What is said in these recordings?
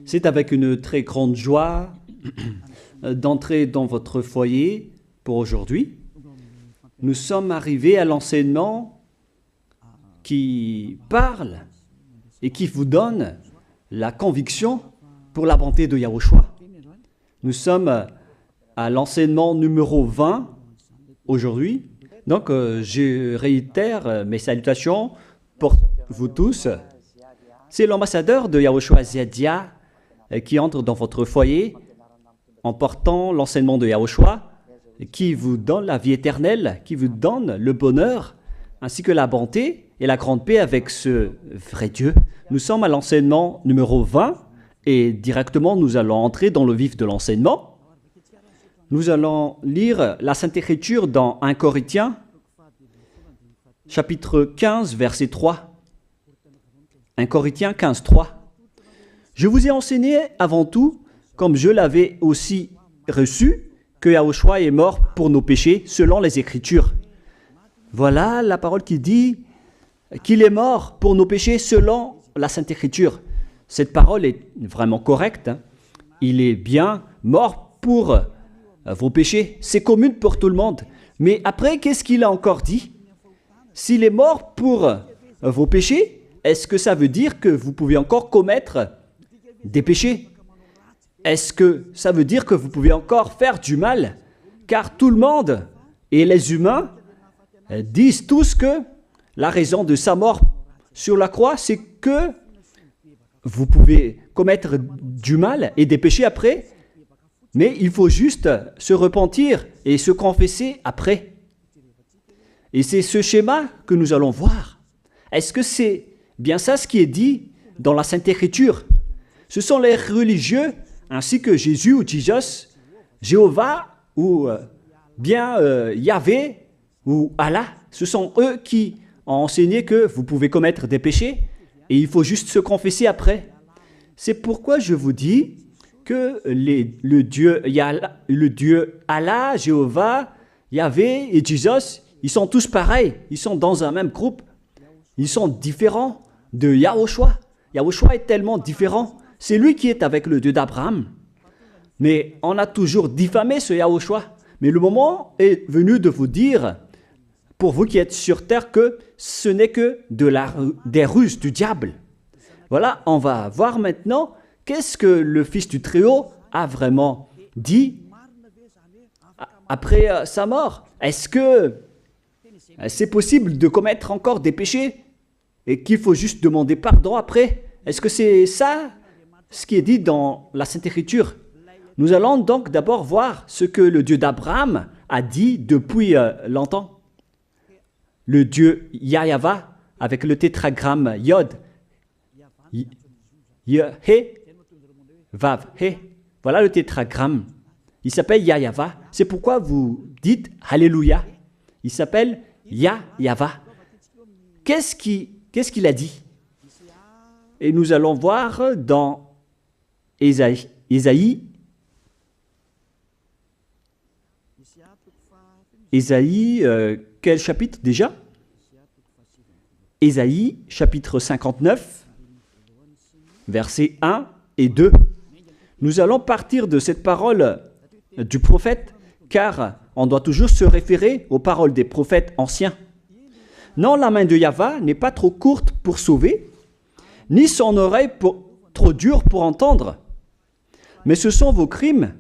C'est avec une très grande joie d'entrer dans votre foyer pour aujourd'hui. Nous sommes arrivés à l'enseignement qui parle et qui vous donne la conviction pour la bonté de Yahushua. Nous sommes à l'enseignement numéro 20 aujourd'hui. Donc, je réitère mes salutations pour vous tous. C'est l'ambassadeur de Yahushua Ziadia qui entre dans votre foyer en portant l'enseignement de Yahushua qui vous donne la vie éternelle, qui vous donne le bonheur, ainsi que la bonté et la grande paix avec ce vrai Dieu. Nous sommes à l'enseignement numéro 20 et directement nous allons entrer dans le vif de l'enseignement. Nous allons lire la Sainte Écriture dans 1 Corinthiens, chapitre 15, verset 3. 1 Corinthiens 15, 3. Je vous ai enseigné avant tout, comme je l'avais aussi reçu, que Yahushua est mort pour nos péchés selon les Écritures. Voilà la parole qui dit qu'il est mort pour nos péchés selon la Sainte Écriture. Cette parole est vraiment correcte. Il est bien mort pour vos péchés. C'est commun pour tout le monde. Mais après, qu'est-ce qu'il a encore dit? S'il est mort pour vos péchés, est-ce que ça veut dire que vous pouvez encore commettre des péchés? Est-ce que ça veut dire que vous pouvez encore faire du mal? Car tout le monde et les humains disent tous que la raison de sa mort sur la croix, c'est que vous pouvez commettre du mal et des péchés après, mais il faut juste se repentir et se confesser après. Et c'est ce schéma que nous allons voir. Est-ce que c'est bien ça ce qui est dit dans la Sainte Écriture? Ce sont les religieux, ainsi que Jésus ou Jesus, Jéhovah ou bien Yahvé ou Allah. Ce sont eux qui ont enseigné que vous pouvez commettre des péchés et il faut juste se confesser après. C'est pourquoi je vous dis que le Dieu Allah, Jéhovah, Yahvé et Jesus, ils sont tous pareils. Ils sont dans un même groupe. Ils sont différents de Yahushua. Yahushua est tellement différent. C'est lui qui est avec le Dieu d'Abraham. Mais on a toujours diffamé ce Yahushua. Mais le moment est venu de vous dire, pour vous qui êtes sur terre, que ce n'est que des ruses du diable. Voilà, on va voir maintenant qu'est-ce que le Fils du Très-Haut a vraiment dit après sa mort. Est-ce que c'est possible de commettre encore des péchés et qu'il faut juste demander pardon après? Est-ce que c'est ça ce qui est dit dans la Sainte Écriture? Nous allons donc d'abord voir ce que le Dieu d'Abraham a dit depuis longtemps. Le Dieu Yahva avec le tétragramme Yod, He, Vav, He. Voilà le tétragramme. Il s'appelle Yahva. C'est pourquoi vous dites Alléluia. Il s'appelle Yahva. Qu'est-ce qu'il a dit? Et nous allons voir dans Ésaïe, quel chapitre déjà? Ésaïe, chapitre 59, versets 1 et 2. Nous allons partir de cette parole du prophète, car on doit toujours se référer aux paroles des prophètes anciens. Non, la main de Yahva n'est pas trop courte pour sauver, ni son oreille trop dure pour entendre. Mais ce sont vos crimes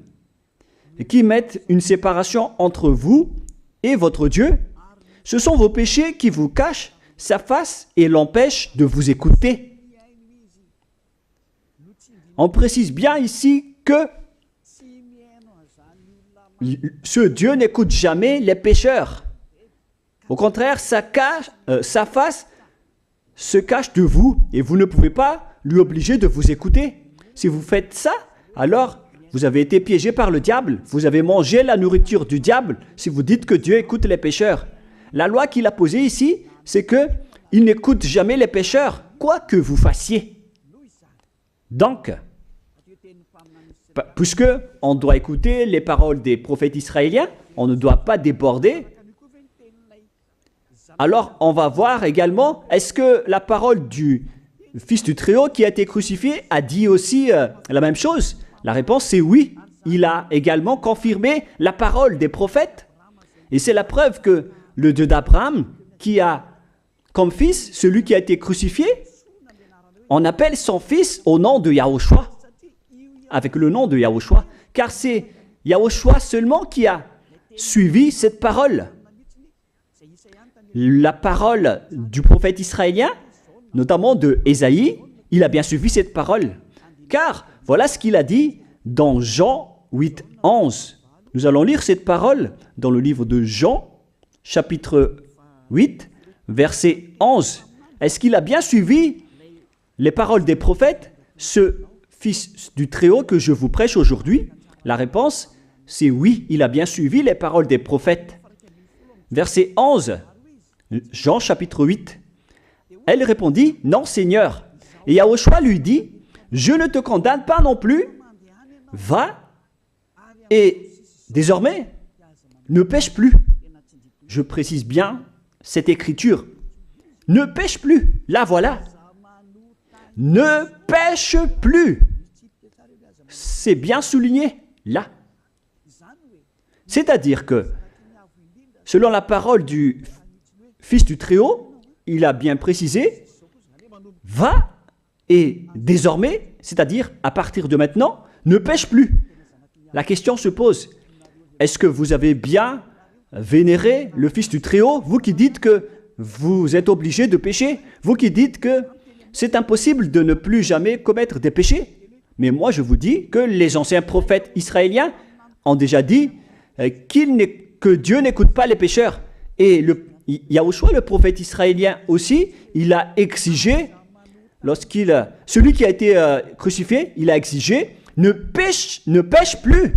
qui mettent une séparation entre vous et votre Dieu. Ce sont vos péchés qui vous cachent sa face et l'empêchent de vous écouter. On précise bien ici que ce Dieu n'écoute jamais les pécheurs. Au contraire, sa face se cache de vous et vous ne pouvez pas lui obliger de vous écouter. Si vous faites ça, alors vous avez été piégé par le diable. Vous avez mangé la nourriture du diable si vous dites que Dieu écoute les pécheurs. La loi qu'il a posée ici, c'est qu'il n'écoute jamais les pécheurs, quoi que vous fassiez. Donc, puisque on doit écouter les paroles des prophètes israéliens, on ne doit pas déborder. Alors, on va voir également, est-ce que la parole du le Fils du Très-Haut qui a été crucifié a dit aussi la même chose? La réponse c'est oui. Il a également confirmé la parole des prophètes. Et c'est la preuve que le Dieu d'Abraham, qui a comme fils celui qui a été crucifié, on appelle son fils au nom de Yahushua, avec le nom de Yahushua, car c'est Yahushua seulement qui a suivi cette parole. La parole du prophète israélien, notamment de Ésaïe, il a bien suivi cette parole. Car voilà ce qu'il a dit dans Jean 8, 11. Nous allons lire cette parole dans le livre de Jean, chapitre 8, verset 11. Est-ce qu'il a bien suivi les paroles des prophètes, ce Fils du Très-Haut que je vous prêche aujourd'hui? La réponse, c'est oui, il a bien suivi les paroles des prophètes. Verset 11, Jean chapitre 8. Elle répondit, non Seigneur. Et Yahushua lui dit, je ne te condamne pas non plus. Va et désormais, ne pêche plus. Je précise bien cette écriture. Ne pêche plus. Là, voilà. Ne pêche plus. C'est bien souligné, là. C'est-à-dire que, selon la parole du Fils du Très-Haut, il a bien précisé, va et désormais, c'est-à-dire à partir de maintenant, ne pêche plus. La question se pose, est-ce que vous avez bien vénéré le Fils du Très-Haut, vous qui dites que vous êtes obligé de pécher, vous qui dites que c'est impossible de ne plus jamais commettre des péchés? Mais moi je vous dis que les anciens prophètes israéliens ont déjà dit que Dieu n'écoute pas les pécheurs. Et Yahushua, le prophète israélien aussi, il a exigé, celui qui a été crucifié, il a exigé, ne pêche plus.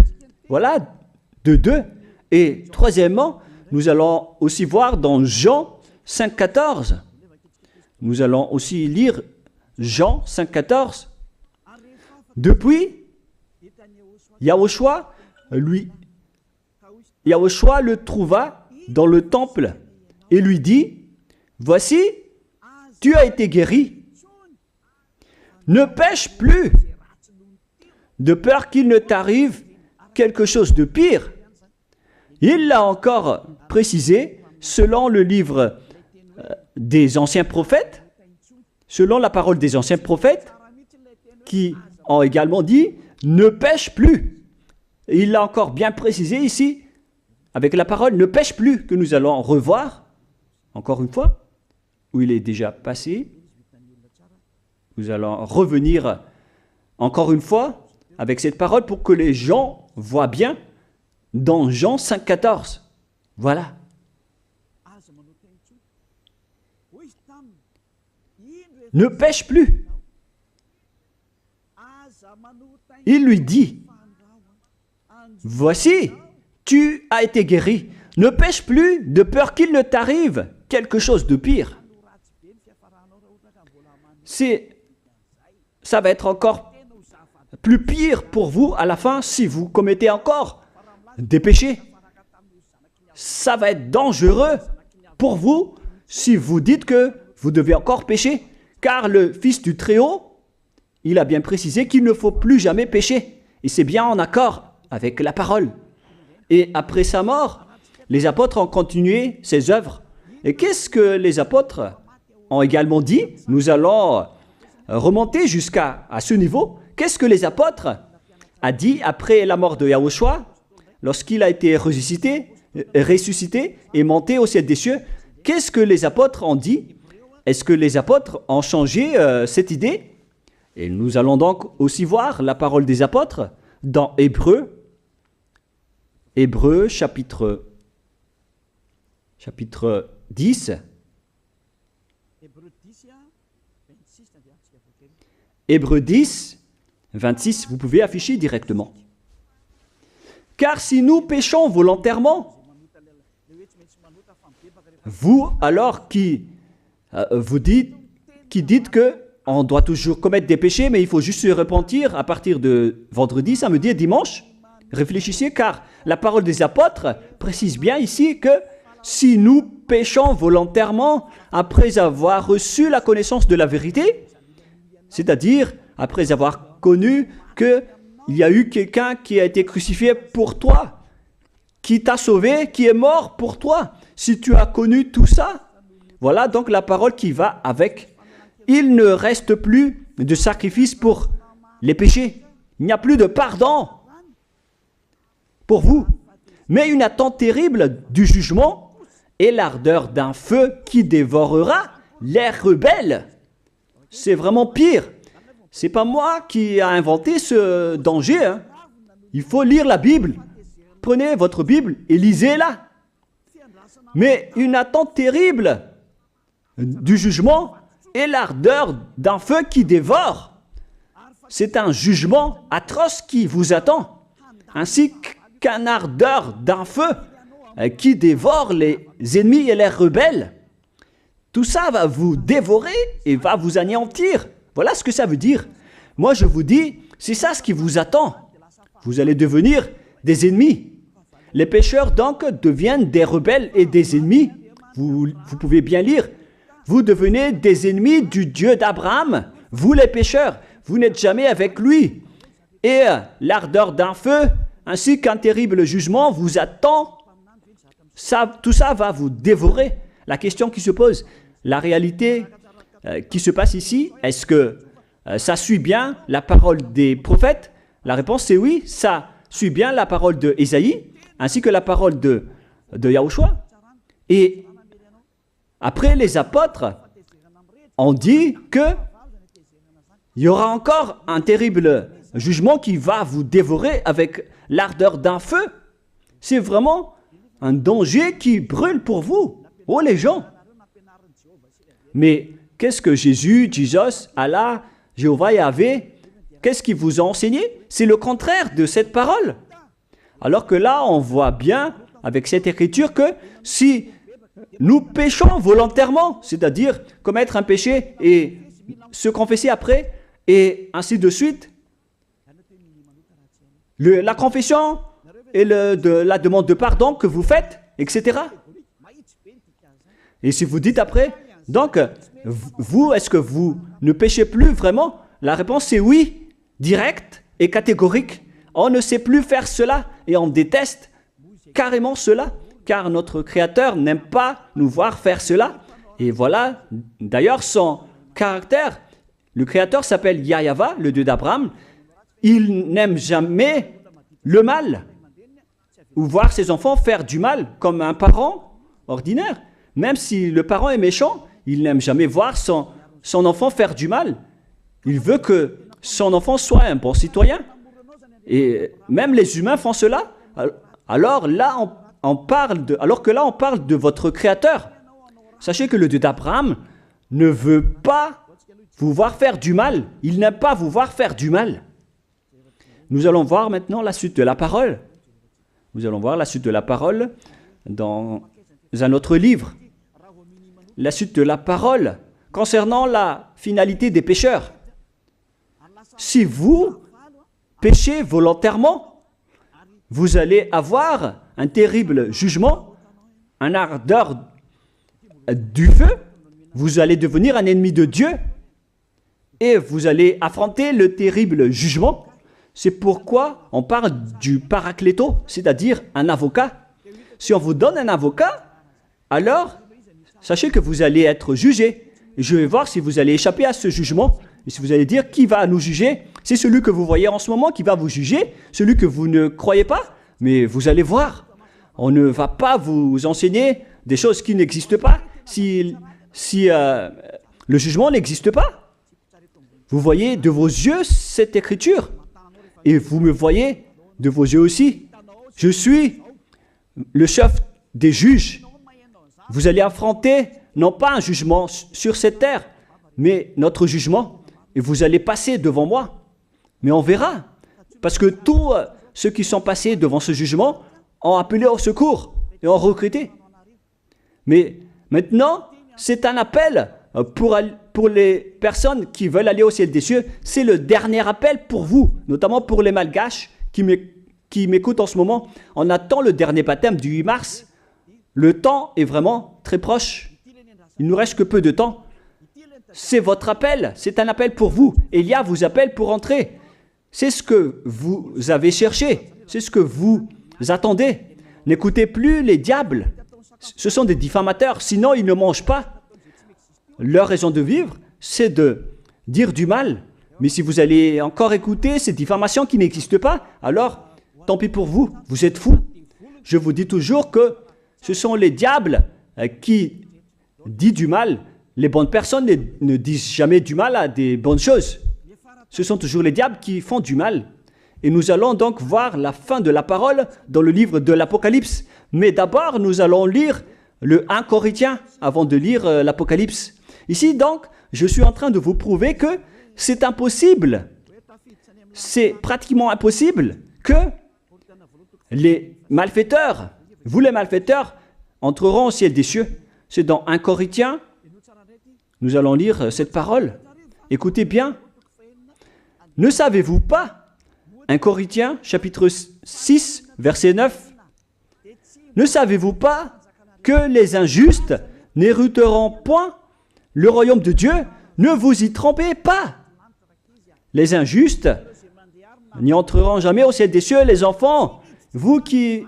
Voilà, de deux. Et troisièmement, nous allons aussi voir dans Jean 5,14. Nous allons aussi lire Jean 5,14. Depuis, Yahushua le trouva dans le temple et lui dit, voici, tu as été guéri. Ne pêche plus, de peur qu'il ne t'arrive quelque chose de pire. Il l'a encore précisé selon le livre des anciens prophètes, selon la parole des anciens prophètes, qui ont également dit « ne pêche plus ». Il l'a encore bien précisé ici, avec la parole « ne pêche plus » que nous allons revoir, encore une fois, où il est déjà passé. Nous allons revenir encore une fois avec cette parole pour que les gens voient bien dans Jean 5,14. Voilà. Ne pêche plus. Il lui dit, voici, tu as été guéri. Ne pêche plus de peur qu'il ne t'arrive quelque chose de pire. Ça va être encore plus pire pour vous à la fin si vous commettez encore des péchés. Ça va être dangereux pour vous si vous dites que vous devez encore pécher. Car le Fils du Très-Haut, il a bien précisé qu'il ne faut plus jamais pécher. Et c'est bien en accord avec la parole. Et après sa mort, les apôtres ont continué ses œuvres. Et qu'est-ce que les apôtres ont également dit? Nous allons remonter jusqu'à ce niveau. Qu'est-ce que les apôtres ont dit après la mort de Yahushua, lorsqu'il a été ressuscité et monté au ciel des cieux? Qu'est-ce que les apôtres ont dit? Est-ce que les apôtres ont changé cette idée? Et nous allons donc aussi voir la parole des apôtres dans Hébreux chapitre 10. Hébreux 10, 26, vous pouvez afficher directement. Car si nous péchons volontairement, vous alors qui dites que on doit toujours commettre des péchés, mais il faut juste se repentir à partir de vendredi, samedi et dimanche. Réfléchissez, car la parole des apôtres précise bien ici que si nous péchons volontairement après avoir reçu la connaissance de la vérité, C'est-à-dire, après avoir connu qu'il y a eu quelqu'un qui a été crucifié pour toi, qui t'a sauvé, qui est mort pour toi. Si tu as connu tout ça, voilà donc la parole qui va avec. Il ne reste plus de sacrifice pour les péchés. Il n'y a plus de pardon pour vous. Mais une attente terrible du jugement et l'ardeur d'un feu qui dévorera les rebelles. C'est vraiment pire. C'est pas moi qui ai inventé ce danger. Hein. Il faut lire la Bible. Prenez votre Bible et lisez-la. Mais une attente terrible du jugement et l'ardeur d'un feu qui dévore. C'est un jugement atroce qui vous attend, ainsi qu'une ardeur d'un feu qui dévore les ennemis et les rebelles. Tout ça va vous dévorer et va vous anéantir. Voilà ce que ça veut dire. Moi, je vous dis, c'est ça ce qui vous attend. Vous allez devenir des ennemis. Les pécheurs, donc, deviennent des rebelles et des ennemis. Vous pouvez bien lire. Vous devenez des ennemis du Dieu d'Abraham. Vous, les pécheurs, vous n'êtes jamais avec lui. Et l'ardeur d'un feu, ainsi qu'un terrible jugement, vous attend. Tout ça va vous dévorer. La question qui se pose, la réalité qui se passe ici, est-ce que ça suit bien la parole des prophètes? La réponse c'est oui, ça suit bien la parole de Ésaïe, ainsi que la parole de Yahushua. Et après, les apôtres ont dit qu'il y aura encore un terrible jugement qui va vous dévorer avec l'ardeur d'un feu. C'est vraiment un danger qui brûle pour vous. Oh les gens! Mais qu'est-ce que Jésus, Allah, Jéhovah, Yahvé, qu'est-ce qu'ils vous ont enseigné? C'est le contraire de cette parole. Alors que là, on voit bien avec cette écriture que si nous péchons volontairement, c'est-à-dire commettre un péché et se confesser après, et ainsi de suite, la confession et la demande de pardon que vous faites, etc. Et si vous dites après, donc, vous, est-ce que vous ne péchez plus vraiment? La réponse est oui, directe et catégorique. On ne sait plus faire cela et on déteste carrément cela, car notre Créateur n'aime pas nous voir faire cela. Et voilà, d'ailleurs, son caractère, le Créateur s'appelle Yahva, le Dieu d'Abraham. Il n'aime jamais le mal, ou voir ses enfants faire du mal, comme un parent ordinaire. Même si le parent est méchant, il n'aime jamais voir son enfant faire du mal. Il veut que son enfant soit un bon citoyen. Et même les humains font cela. Alors que là, on parle de votre Créateur. Sachez que le Dieu d'Abraham ne veut pas vous voir faire du mal. Il n'aime pas vous voir faire du mal. Nous allons voir maintenant la suite de la parole. Nous allons voir la suite de la parole dans un autre livre. La suite de la parole concernant la finalité des pécheurs. Si vous péchez volontairement, vous allez avoir un terrible jugement, un ardeur du feu, vous allez devenir un ennemi de Dieu et vous allez affronter le terrible jugement. C'est pourquoi on parle du paracléto, c'est-à-dire un avocat. Si on vous donne un avocat, alors sachez que vous allez être jugé. Et je vais voir si vous allez échapper à ce jugement. Et si vous allez dire qui va nous juger, c'est celui que vous voyez en ce moment qui va vous juger, celui que vous ne croyez pas. Mais vous allez voir, on ne va pas vous enseigner des choses qui n'existent pas si le jugement n'existe pas. Vous voyez de vos yeux cette écriture et vous me voyez de vos yeux aussi. Je suis le chef des juges. Vous allez affronter non pas un jugement sur cette terre, mais notre jugement. Et vous allez passer devant moi. Mais on verra. Parce que tous ceux qui sont passés devant ce jugement ont appelé au secours et ont recruté. Mais maintenant, c'est un appel pour les personnes qui veulent aller au ciel des cieux. C'est le dernier appel pour vous, notamment pour les Malgaches qui m'écoutent en ce moment. On attend le dernier baptême du 8 mars. Le temps est vraiment très proche. Il ne nous reste que peu de temps. c'est votre appel, c'est un appel pour vous. Élia vous appelle pour entrer. C'est ce que vous avez cherché, c'est ce que vous attendez. N'écoutez plus les diables, ce sont des diffamateurs, sinon ils ne mangent pas. Leur raison de vivre, c'est de dire du mal. Mais si vous allez encore écouter ces diffamations qui n'existent pas, alors tant pis pour vous, vous êtes fous. Je vous dis toujours que ce sont les diables qui disent du mal. Les bonnes personnes ne disent jamais du mal à des bonnes choses. Ce sont toujours les diables qui font du mal. Et nous allons donc voir la fin de la parole dans le livre de l'Apocalypse. Mais d'abord, nous allons lire le 1 Corinthiens avant de lire l'Apocalypse. Ici, donc, je suis en train de vous prouver que c'est impossible. C'est pratiquement impossible que les malfaiteurs, vous les malfaiteurs, entreront au ciel des cieux. C'est dans 1 Corinthiens. Nous allons lire cette parole. Écoutez bien. Ne savez-vous pas, 1 Corinthiens, chapitre 6, verset 9, ne savez-vous pas que les injustes n'hériteront point le royaume de Dieu? Ne vous y trompez pas. Les injustes n'y entreront jamais au ciel des cieux. Les enfants, vous qui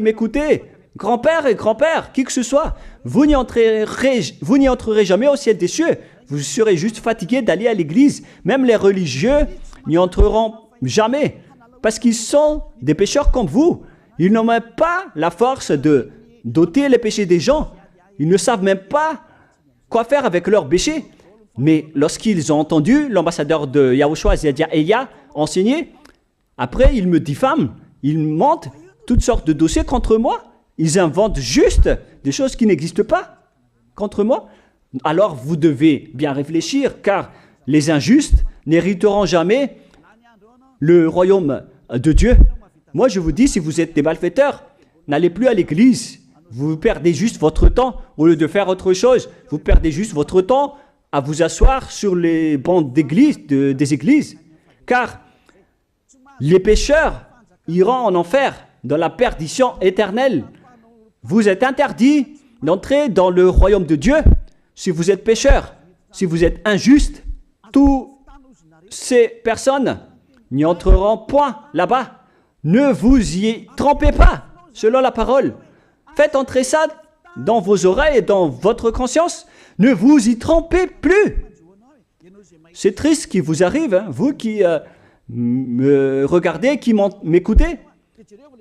m'écoutez, grand-père et grand-père, qui que ce soit, vous n'y entrerez jamais au ciel des cieux. Vous serez juste fatigué d'aller à l'église. Même les religieux n'y entreront jamais. Parce qu'ils sont des pécheurs comme vous. Ils n'ont même pas la force de d'ôter les péchés des gens. Ils ne savent même pas quoi faire avec leurs péchés. Mais lorsqu'ils ont entendu l'ambassadeur de Yahushua, c'est-à-dire Elia, enseigner, après ils me diffament. Ils mentent toutes sortes de dossiers contre moi. Ils inventent juste des choses qui n'existent pas contre moi. Alors vous devez bien réfléchir, car les injustes n'hériteront jamais le royaume de Dieu. Moi je vous dis, si vous êtes des malfaiteurs, n'allez plus à l'église. Vous perdez juste votre temps au lieu de faire autre chose. Vous perdez juste votre temps à vous asseoir sur les bancs d'église, des églises. Car les pécheurs iront en enfer, dans la perdition éternelle. Vous êtes interdit d'entrer dans le royaume de Dieu. Si vous êtes pécheur, si vous êtes injuste, toutes ces personnes n'y entreront point là-bas. Ne vous y trompez pas, selon la parole. Faites entrer ça dans vos oreilles et dans votre conscience. Ne vous y trompez plus. C'est triste ce qui vous arrive, hein, vous qui me regardez, qui m'écoutez.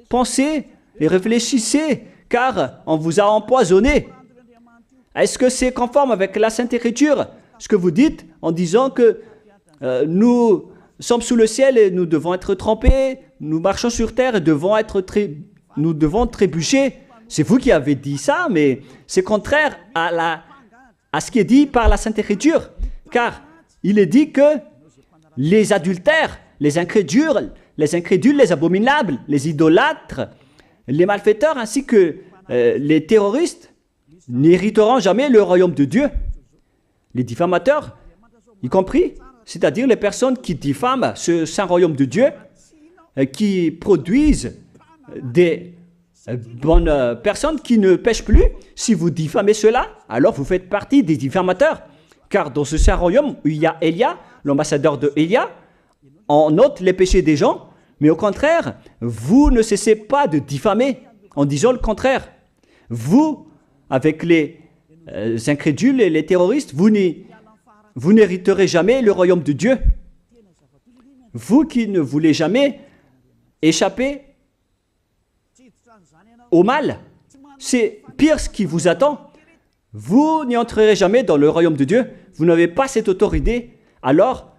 Pensez et réfléchissez, car on vous a empoisonné. Est-ce que c'est conforme avec la Sainte Écriture, ce que vous dites en disant que nous sommes sous le ciel et nous devons être trempés, nous marchons sur terre et nous devons trébucher? C'est vous qui avez dit ça, mais c'est contraire à ce qui est dit par la Sainte Écriture, car il est dit que les adultères, les incrédules, les abominables, les idolâtres, les malfaiteurs ainsi que les terroristes n'hériteront jamais le royaume de Dieu. Les diffamateurs, y compris, c'est-à-dire les personnes qui diffament ce saint royaume de Dieu, qui produisent des bonnes personnes qui ne pêchent plus. Si vous diffamez cela, alors vous faites partie des diffamateurs. Car dans ce saint royaume où il y a Elia, l'ambassadeur de Elia, on note les péchés des gens, mais au contraire, vous ne cessez pas de diffamer en disant le contraire. Vous, avec les incrédules et les terroristes, vous n'hériterez jamais le royaume de Dieu. Vous qui ne voulez jamais échapper au mal, c'est pire ce qui vous attend. Vous n'y entrerez jamais dans le royaume de Dieu. Vous n'avez pas cette autorité. Alors,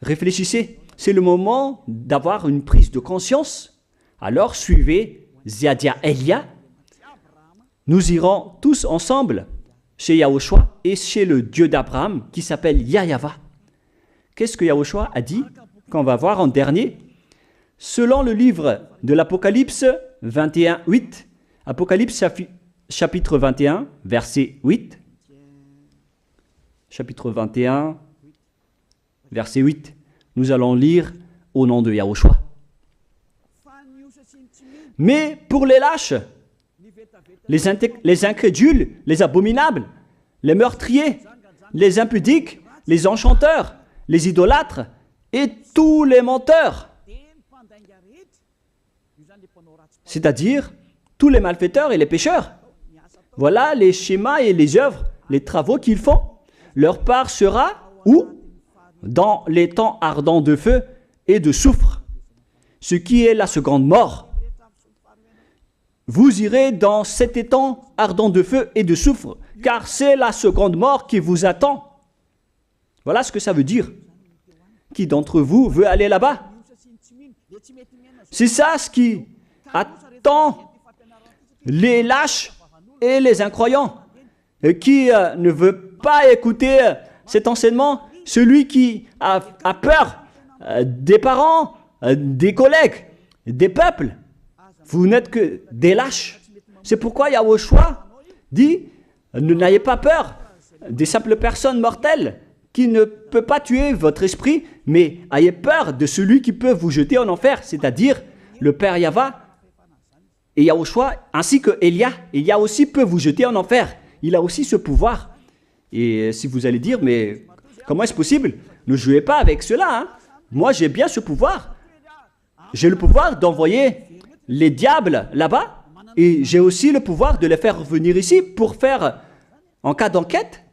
réfléchissez. C'est le moment d'avoir une prise de conscience. Alors, suivez Ziadia Elia. Nous irons tous ensemble chez Yahushua et chez le Dieu d'Abraham qui s'appelle Yahava. Qu'est-ce que Yahushua a dit qu'on va voir en dernier? Selon le livre de l'Apocalypse 21, 8, Apocalypse chapitre 21, verset 8, chapitre 21, verset 8, nous allons lire au nom de Yahushua. Mais pour les lâches, les incrédules, les abominables, les meurtriers, les impudiques, les enchanteurs, les idolâtres et tous les menteurs. C'est-à-dire tous les malfaiteurs et les pécheurs. Voilà les schémas et les œuvres, les travaux qu'ils font. Leur part sera où? Dans les temps ardents de feu et de soufre, ce qui est la seconde mort. Vous irez dans cet étang ardent de feu et de soufre, car c'est la seconde mort qui vous attend. Voilà ce que ça veut dire. Qui d'entre vous veut aller là-bas? C'est ça ce qui attend les lâches et les incroyants. Qui ne veut pas écouter cet enseignement? Celui qui a peur des parents, des collègues, des peuples. Vous n'êtes que des lâches. C'est pourquoi Yahushua dit, ne n'ayez pas peur des simples personnes mortelles qui ne peut pas tuer votre esprit, mais ayez peur de celui qui peut vous jeter en enfer, c'est-à-dire le Père Yahva et Yahushua, ainsi que Elia. Elia aussi peut vous jeter en enfer. Il a aussi ce pouvoir. Et si vous allez dire, mais comment est-ce possible? Ne jouez pas avec cela. Hein? Moi, j'ai bien ce pouvoir. J'ai le pouvoir d'envoyer les diables là-bas. Et j'ai aussi le pouvoir de les faire revenir ici pour faire, en cas d'enquête.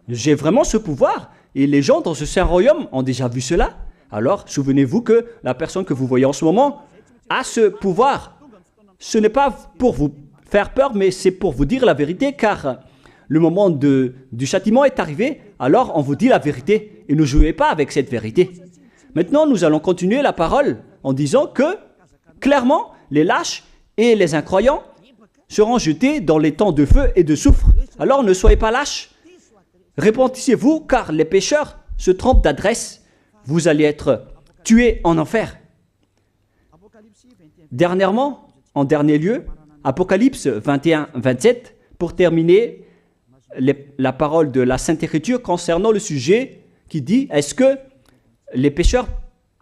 J'ai vraiment ce pouvoir. Et les gens dans ce saint royaume ont déjà vu cela. Alors, souvenez-vous que la personne que vous voyez en ce moment a ce pouvoir. Ce n'est pas pour vous faire peur, mais c'est pour vous dire la vérité, car le moment du châtiment est arrivé, alors on vous dit la vérité, et ne jouez pas avec cette vérité. Maintenant, nous allons continuer la parole en disant que, clairement, les lâches et les incroyants seront jetés dans les temps de feu et de soufre. Alors ne soyez pas lâches, repentissez-vous, car les pécheurs se trompent d'adresse. Vous allez être tués en enfer. Dernièrement, en dernier lieu, Apocalypse 21-27, pour terminer la parole de la Sainte Écriture concernant le sujet qui dit, est-ce que les pécheurs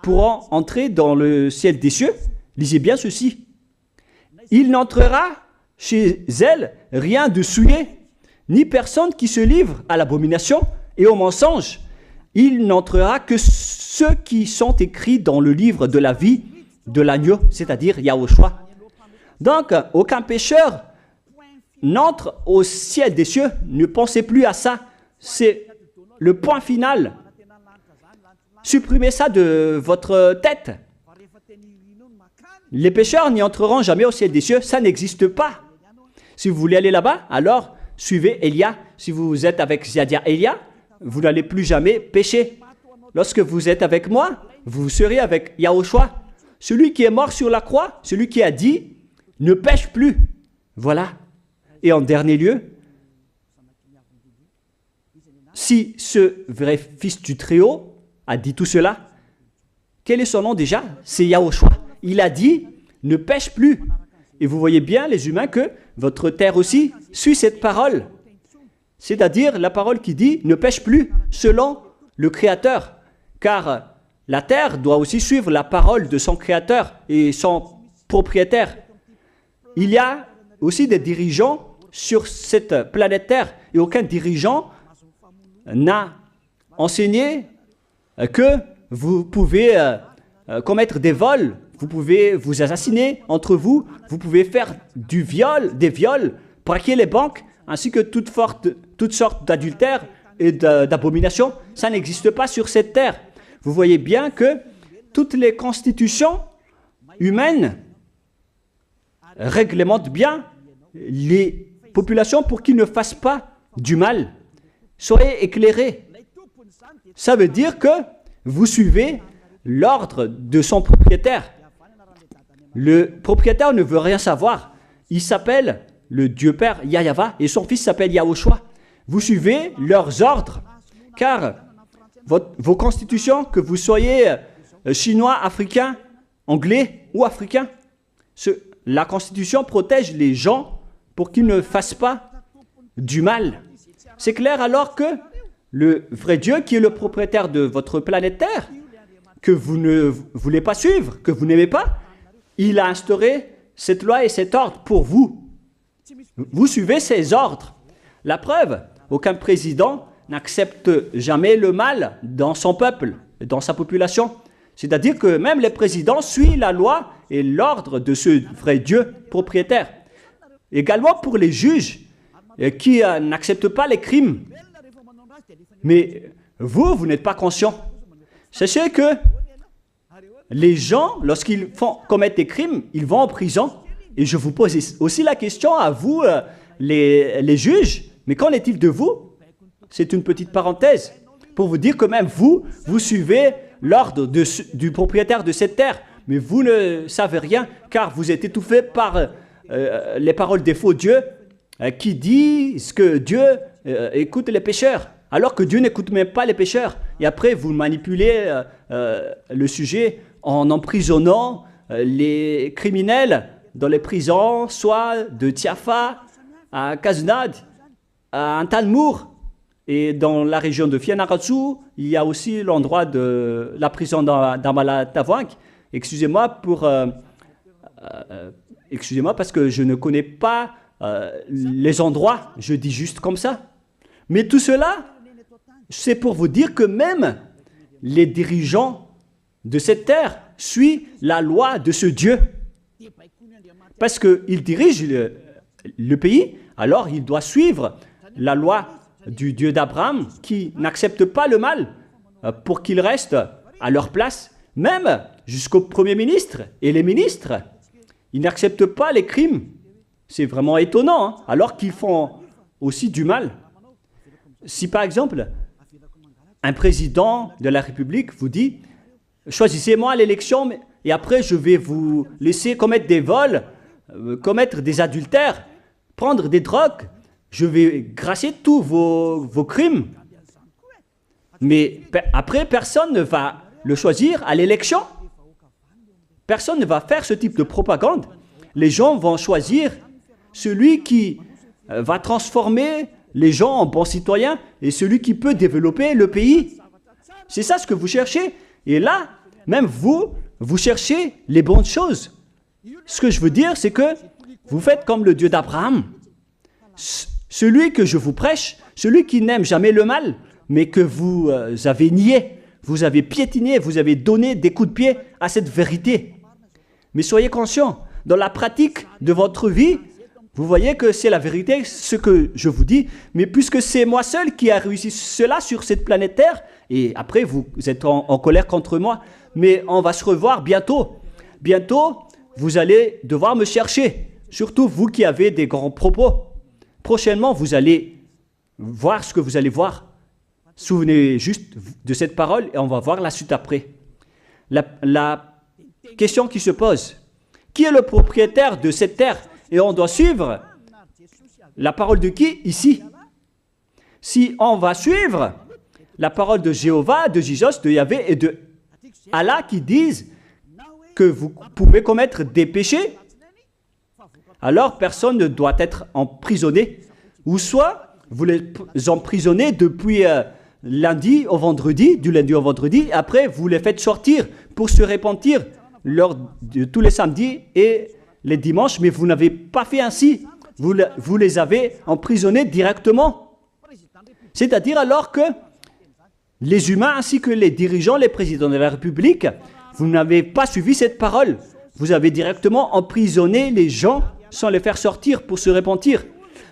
pourront entrer dans le ciel des cieux? Lisez bien ceci. Il n'entrera chez elle rien de souillé, ni personne qui se livre à l'abomination et au mensonge. Il n'entrera que ceux qui sont écrits dans le livre de la vie de l'agneau, c'est-à-dire Yahushua. Donc, aucun pécheur n'entre au ciel des cieux. Ne pensez plus à ça. C'est le point final. Supprimez ça de votre tête. Les pécheurs n'y entreront jamais au ciel des cieux. Ça n'existe pas. Si vous voulez aller là-bas, alors suivez Elia. Si vous êtes avec Ziadia Elia, vous n'allez plus jamais pécher. Lorsque vous êtes avec moi, vous serez avec Yahushua. Celui qui est mort sur la croix, celui qui a dit, ne pêche plus. Voilà. Et en dernier lieu, si ce vrai fils du Très-Haut a dit tout cela, quel est son nom déjà? C'est Yahushua. Il a dit, ne pêche plus. Et vous voyez bien, les humains, que votre terre aussi suit cette parole. C'est-à-dire la parole qui dit, ne pêche plus, selon le Créateur. Car la terre doit aussi suivre la parole de son Créateur et son propriétaire. Il y a aussi des dirigeants sur cette planète Terre et aucun dirigeant n'a enseigné que vous pouvez commettre des vols, vous pouvez vous assassiner entre vous, vous pouvez faire des viols, braquer les banques, ainsi que toutes sortes d'adultères et d'abominations. Ça n'existe pas sur cette terre. Vous voyez bien que toutes les constitutions humaines réglementent bien les populations pour qu'ils ne fassent pas du mal. Soyez éclairés. Ça veut dire que vous suivez l'ordre de son propriétaire. Le propriétaire ne veut rien savoir. Il s'appelle le Dieu Père Yahva et son fils s'appelle Yahushua. Vous suivez leurs ordres, car vos constitutions, que vous soyez chinois, africain, anglais ou africain, la constitution protège les gens pour qu'ils ne fassent pas du mal. C'est clair alors que le vrai Dieu, qui est le propriétaire de votre planète Terre, que vous ne voulez pas suivre, que vous n'aimez pas, il a instauré cette loi et cet ordre pour vous. Vous suivez ces ordres. La preuve, aucun président n'accepte jamais le mal dans son peuple, dans sa population. C'est-à-dire que même les présidents suivent la loi et l'ordre de ce vrai Dieu propriétaire. Également pour les juges qui n'acceptent pas les crimes. Mais vous n'êtes pas conscient. Sachez que les gens, lorsqu'ils commettent des crimes, ils vont en prison. Et je vous pose aussi la question à vous, les juges, mais qu'en est-il de vous? C'est une petite parenthèse pour vous dire que même vous suivez l'ordre du propriétaire de cette terre, mais vous ne savez rien car vous êtes étouffé par les paroles des faux dieux qui disent que Dieu écoute les pécheurs, alors que Dieu n'écoute même pas les pécheurs. Et après, vous manipulez le sujet en emprisonnant les criminels dans les prisons, soit de Tiafa à Kaznad, à Antalmour. Et dans la région de Fianarantsoa, il y a aussi l'endroit de la prison d'Amala-Tavank. Excusez-moi parce que je ne connais pas les endroits, je dis juste comme ça. Mais tout cela, c'est pour vous dire que même les dirigeants de cette terre suivent la loi de ce Dieu. Parce qu'il dirige le pays, alors il doit suivre la loi du Dieu d'Abraham qui n'accepte pas le mal pour qu'ils restent à leur place, même jusqu'au Premier ministre et les ministres. Ils n'acceptent pas les crimes. C'est vraiment étonnant, hein, alors qu'ils font aussi du mal. Si par exemple, un président de la République vous dit « Choisissez-moi à l'élection et après je vais vous laisser commettre des vols, commettre des adultères, prendre des drogues, je vais grâcer tous vos crimes. » Mais après, personne ne va le choisir à l'élection. Personne ne va faire ce type de propagande. Les gens vont choisir celui qui va transformer les gens en bons citoyens et celui qui peut développer le pays. C'est ça ce que vous cherchez. Et là, même vous cherchez les bonnes choses. Ce que je veux dire, c'est que vous faites comme le Dieu d'Abraham. Celui que je vous prêche, celui qui n'aime jamais le mal, mais que vous avez nié, vous avez piétiné, vous avez donné des coups de pied à cette vérité. Mais soyez conscients, dans la pratique de votre vie, vous voyez que c'est la vérité, ce que je vous dis, mais puisque c'est moi seul qui a réussi cela sur cette planète Terre, et après vous êtes en colère contre moi, mais on va se revoir bientôt. Bientôt, vous allez devoir me chercher, surtout vous qui avez des grands propos. Prochainement, vous allez voir ce que vous allez voir. Souvenez juste de cette parole et on va voir la suite après. La question qui se pose, qui est le propriétaire de cette terre? Et on doit suivre la parole de qui ici? Si on va suivre la parole de Jéhovah, de Jésus, de Yahvé et de Allah qui disent que vous pouvez commettre des péchés, alors personne ne doit être emprisonné. Ou soit vous les emprisonnez depuis lundi au vendredi, du lundi au vendredi, après vous les faites sortir pour se repentir lors de tous les samedis et les dimanches, mais vous n'avez pas fait ainsi. Vous les avez emprisonnés directement. C'est-à-dire alors que les humains ainsi que les dirigeants, les présidents de la République, vous n'avez pas suivi cette parole. Vous avez directement emprisonné les gens sans les faire sortir pour se repentir.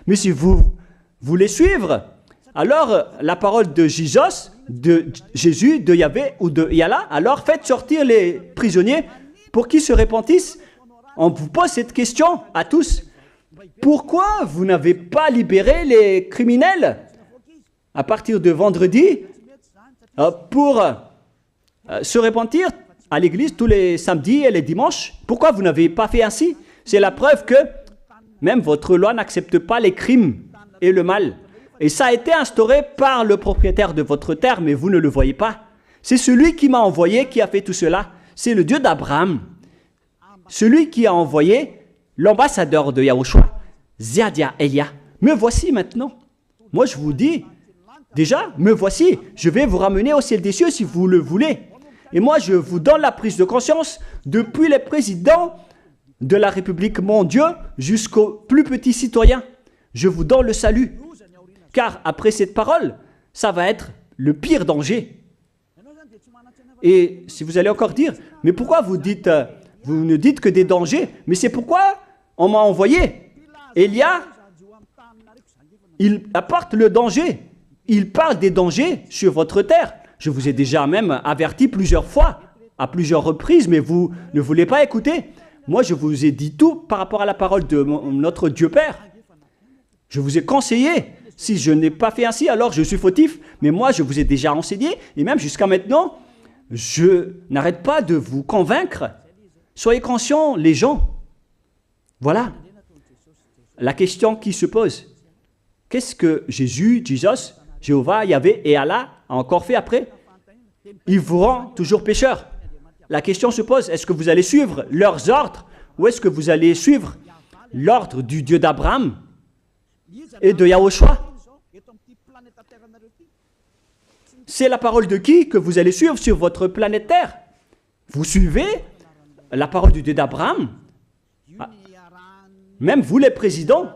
Mais si vous voulez suivre, alors la parole de Jésus, de Yahvé ou de Yallah, alors faites sortir les prisonniers pour qu'ils se repentissent. On vous pose cette question à tous. Pourquoi vous n'avez pas libéré les criminels à partir de vendredi pour se repentir à l'église tous les samedis et les dimanches? Pourquoi vous n'avez pas fait ainsi? C'est la preuve que même votre loi n'accepte pas les crimes et le mal. Et ça a été instauré par le propriétaire de votre terre, mais vous ne le voyez pas. C'est celui qui m'a envoyé qui a fait tout cela. C'est le Dieu d'Abraham. Celui qui a envoyé l'ambassadeur de Yahushua, Ziadia Elia. Me voici maintenant. Moi je vous dis, déjà, me voici. Je vais vous ramener au ciel des cieux si vous le voulez. Et moi je vous donne la prise de conscience depuis les présidents de la République, mon Dieu, jusqu'aux plus petits citoyens. Je vous donne le salut. Car après cette parole, ça va être le pire danger. Et si vous allez encore dire, mais pourquoi vous ne dites que des dangers? Mais c'est pourquoi on m'a envoyé. Élia, il apporte le danger. Il parle des dangers sur votre terre. Je vous ai déjà même averti plusieurs fois, à plusieurs reprises, mais vous ne voulez pas écouter. Moi, je vous ai dit tout par rapport à la parole de notre Dieu Père. Je vous ai conseillé. Si je n'ai pas fait ainsi, alors je suis fautif. Mais moi, je vous ai déjà enseigné. Et même jusqu'à maintenant, je n'arrête pas de vous convaincre. Soyez conscients, les gens. Voilà la question qui se pose. Qu'est-ce que Jesus, Jéhovah, Yahvé et Allah a encore fait après? Il vous rend toujours pécheur. La question se pose, est-ce que vous allez suivre leurs ordres ou est-ce que vous allez suivre l'ordre du Dieu d'Abraham et de Yahushua? C'est la parole de qui que vous allez suivre sur votre planète Terre? Vous suivez la parole du Dieu d'Abraham? Même vous les présidents,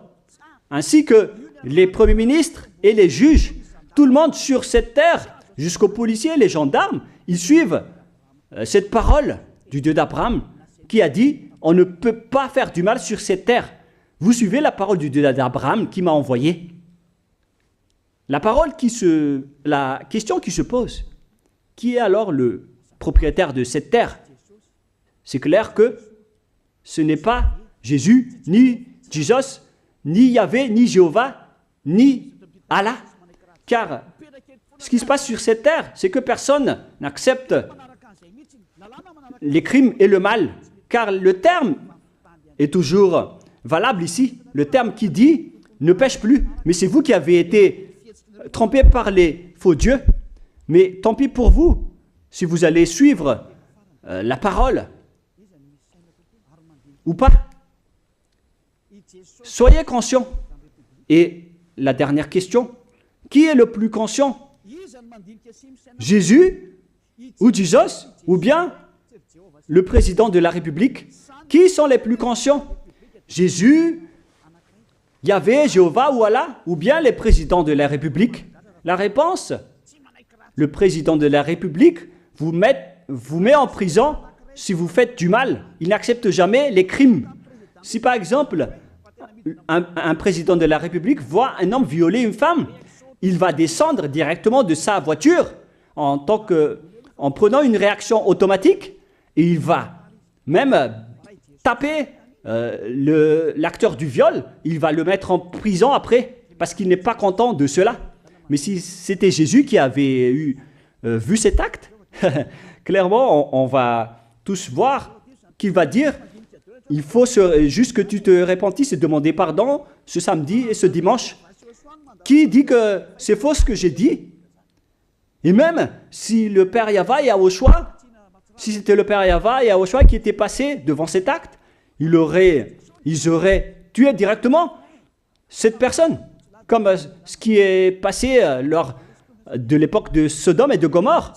ainsi que les premiers ministres et les juges, tout le monde sur cette terre, jusqu'aux policiers et les gendarmes, ils suivent cette parole du Dieu d'Abraham qui a dit, on ne peut pas faire du mal sur cette terre. Vous suivez la parole du Dieu d'Abraham qui m'a envoyé. La question qui se pose, qui est alors le propriétaire de cette terre? C'est clair que ce n'est pas Jésus, ni Jesus, ni Yahvé, ni Jéhovah, ni Allah. Car ce qui se passe sur cette terre, c'est que personne n'accepte les crimes et le mal. Car le terme est toujours valable ici. Le terme qui dit « ne pêche plus ». Mais c'est vous qui avez été trompés par les faux dieux. Mais tant pis pour vous, si vous allez suivre la parole ou pas. Soyez conscients. Et la dernière question, qui est le plus conscient? Jésus ou Jesus ou bien le président de la République? Qui sont les plus conscients? Jésus, Yahvé, Jéhovah ou Allah ou bien les présidents de la République? La réponse, le président de la République vous met en prison si vous faites du mal. Il n'accepte jamais les crimes. Si par exemple, un président de la République voit un homme violer une femme, il va descendre directement de sa voiture en prenant une réaction automatique et il va même taper l'acteur du viol, il va le mettre en prison après parce qu'il n'est pas content de cela. Mais si c'était Jésus qui avait vu cet acte, clairement on va tous voir qu'il va dire il faut juste que tu te repentisses et demander pardon ce samedi et ce dimanche. Qui dit que c'est faux ce que j'ai dit? Et même si le Père Yahvé et Yahushua, si c'était le Père Yahvé et Yahushua qui étaient passés devant cet acte, ils auraient tué directement cette personne, comme ce qui est passé lors de l'époque de Sodome et de Gomorrhe.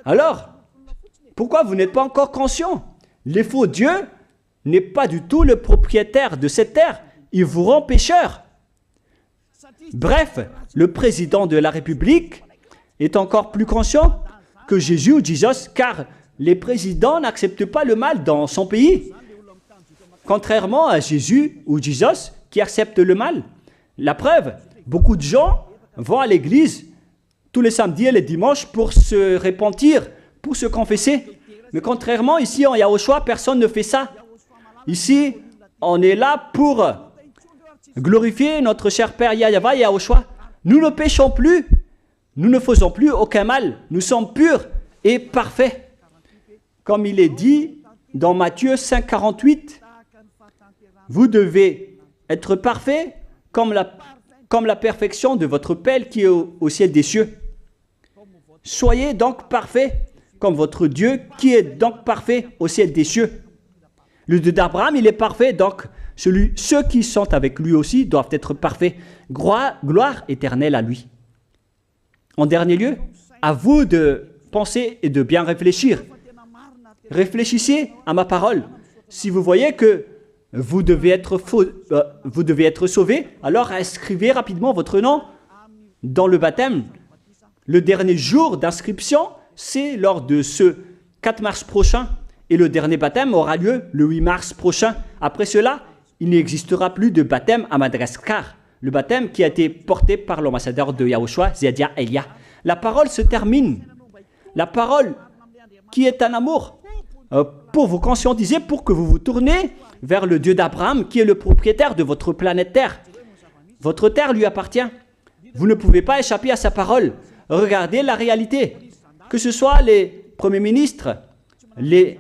Alors, pourquoi vous n'êtes pas encore conscient? Les faux dieux n'est pas du tout le propriétaire de cette terre. Il vous rend pécheur. Bref, le président de la République est encore plus conscient que Jésus ou Jesus, car les présidents n'acceptent pas le mal dans son pays. Contrairement à Jésus ou Jesus qui acceptent le mal. La preuve, beaucoup de gens vont à l'église tous les samedis et les dimanches pour se repentir, pour se confesser. Mais contrairement, ici en Yahushua, personne ne fait ça. Ici, on est là pour glorifier notre cher Père Yahvé et Yahushua. Nous ne péchons plus, nous ne faisons plus aucun mal. Nous sommes purs et parfaits. Comme il est dit dans Matthieu 5, 48, vous devez être parfaits comme la perfection de votre Père qui est au ciel des cieux. Soyez donc parfaits comme votre Dieu qui est donc parfait au ciel des cieux. Le Dieu d'Abraham, il est parfait, donc ceux qui sont avec lui aussi doivent être parfaits. Gloire éternelle à lui. En dernier lieu, à vous de penser et de bien réfléchir. Réfléchissez à ma parole. Si vous voyez que vous devez être sauvés, alors inscrivez rapidement votre nom dans le baptême, le dernier jour d'inscription, c'est lors de ce 4 mars prochain. Et le dernier baptême aura lieu le 8 mars prochain. Après cela, il n'existera plus de baptême à Madagascar. Le baptême qui a été porté par l'ambassadeur de Yahushua, Ziadia Elia. La parole se termine. La parole qui est un amour pour vous conscientiser, pour que vous vous tournez vers le Dieu d'Abraham qui est le propriétaire de votre planète Terre. Votre terre lui appartient. Vous ne pouvez pas échapper à sa parole. Regardez la réalité. Que ce soit les premiers ministres, les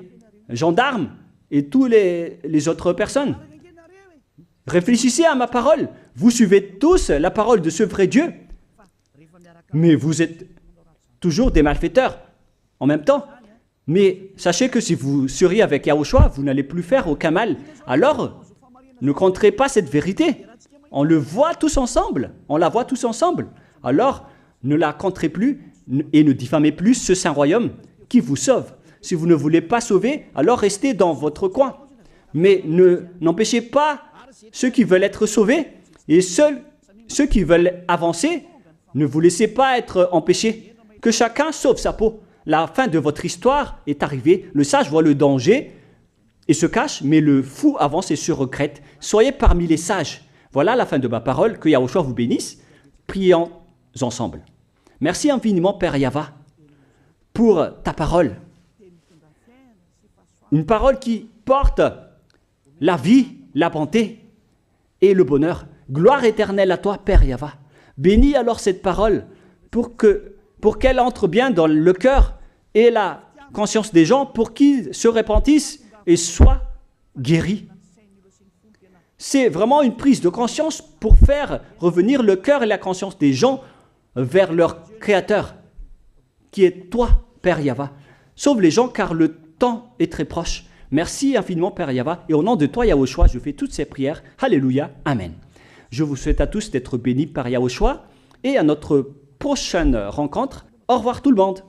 gendarmes et toutes les autres personnes. Réfléchissez à ma parole. Vous suivez tous la parole de ce vrai Dieu. Mais vous êtes toujours des malfaiteurs en même temps. Mais sachez que si vous seriez avec Yahushua, vous n'allez plus faire aucun mal. Alors, ne compterez pas cette vérité. On le voit tous ensemble. On la voit tous ensemble. Alors, ne la compterez plus et ne diffamez plus ce saint royaume qui vous sauve. Si vous ne voulez pas sauver, alors restez dans votre coin. Mais n'empêchez pas ceux qui veulent être sauvés et seuls ceux qui veulent avancer, ne vous laissez pas être empêchés. Que chacun sauve sa peau. La fin de votre histoire est arrivée. Le sage voit le danger et se cache, mais le fou avance et se regrette. Soyez parmi les sages. Voilà la fin de ma parole. Que Yahushua vous bénisse. Prions ensemble. Merci infiniment, Père Yahva, pour ta parole. Une parole qui porte la vie, la bonté et le bonheur. Gloire éternelle à toi, Père Yahva. Bénis alors cette parole pour qu'elle entre bien dans le cœur et la conscience des gens pour qu'ils se repentissent et soient guéris. C'est vraiment une prise de conscience pour faire revenir le cœur et la conscience des gens vers leur Créateur, qui est toi, Père Yahva. Sauve les gens car le temps est très proche. Merci infiniment, Père Yahva. Et au nom de toi, Yahushua, je fais toutes ces prières. Alléluia. Amen. Je vous souhaite à tous d'être bénis par Yahushua et à notre prochaine rencontre. Au revoir tout le monde.